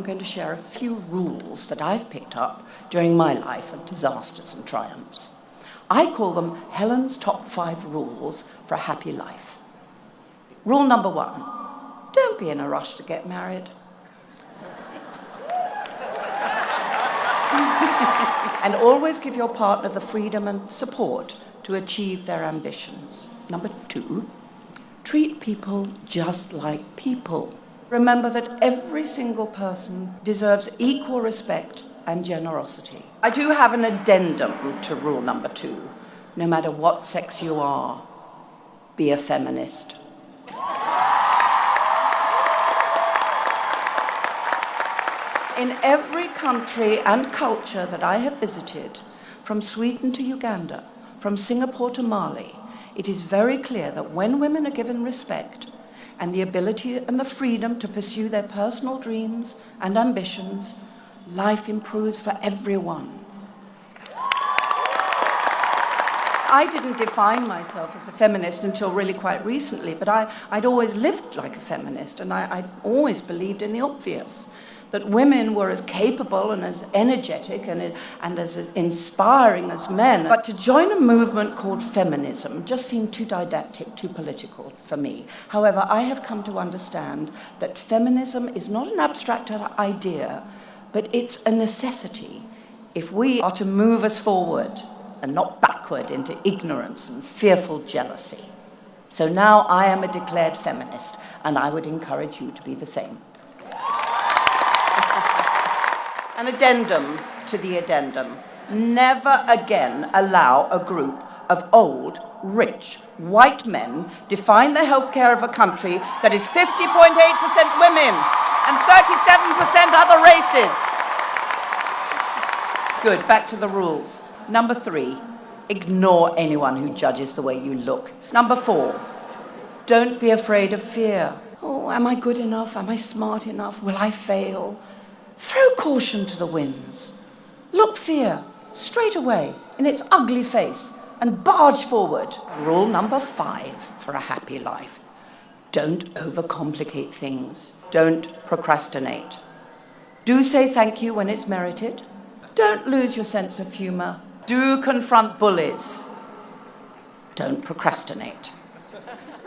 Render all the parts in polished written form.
I'm going to share a few rules that I've picked up during my life of disasters and triumphs. I call them Helen's top 5 rules for a happy life. Rule number 1, don't be in a rush to get married. And always give your partner the freedom and support to achieve their ambitions. Number 2, treat people just like people. Remember that every single person deserves equal respect and generosity. I do have an addendum to rule number 2. No matter what sex you are, be a feminist. In every country and culture that I have visited, from Sweden to Uganda, from Singapore to Mali, it is very clear that when women are given respect and the ability and the freedom to pursue their personal dreams and ambitions, life improves for everyone. I didn't define myself as a feminist until really quite recently, but I'd always lived like a feminist, and I always believed in the obvious, that women were as capable and as energetic and as inspiring as men. But to join a movement called feminism just seemed too didactic, too political for me. However, I have come to understand that feminism is not an abstract idea, but it's a necessity if we are to move us forward and not backward into ignorance and fearful jealousy. So now I am a declared feminist, and I would encourage you to be the same. An addendum to the addendum. Never again allow a group of old, rich, white men define the healthcare of a country that is 50.8% women and 37% other races. Good, back to the rules. Number 3, ignore anyone who judges the way you look. Number 4, don't be afraid of fear. Oh, am I good enough? Am I smart enough? Will I fail? Throw caution to the winds. Look fear straight away in its ugly face and barge forward. Rule number 5 for a happy life. Don't overcomplicate things. Don't procrastinate. Do say thank you when it's merited. Don't lose your sense of humor. Do confront bullies. Don't procrastinate.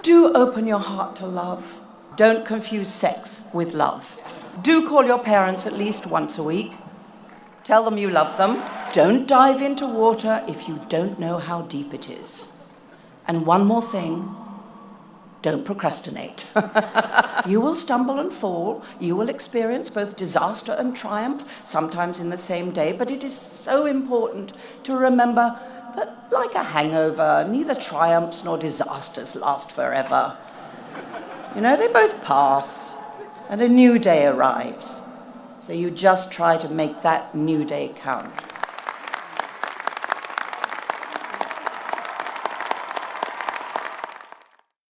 Do open your heart to love. Don't confuse sex with love. Do call your parents at least once a week. Tell them you love them. Don't dive into water if you don't know how deep it is. And one more thing, don't procrastinate. You will stumble and fall. You will experience both disaster and triumph, sometimes in the same day, but it is so important to remember that, like a hangover, neither triumphs nor disasters last forever. You know, they both pass. And a new day arrives. So you just try to make that new day count.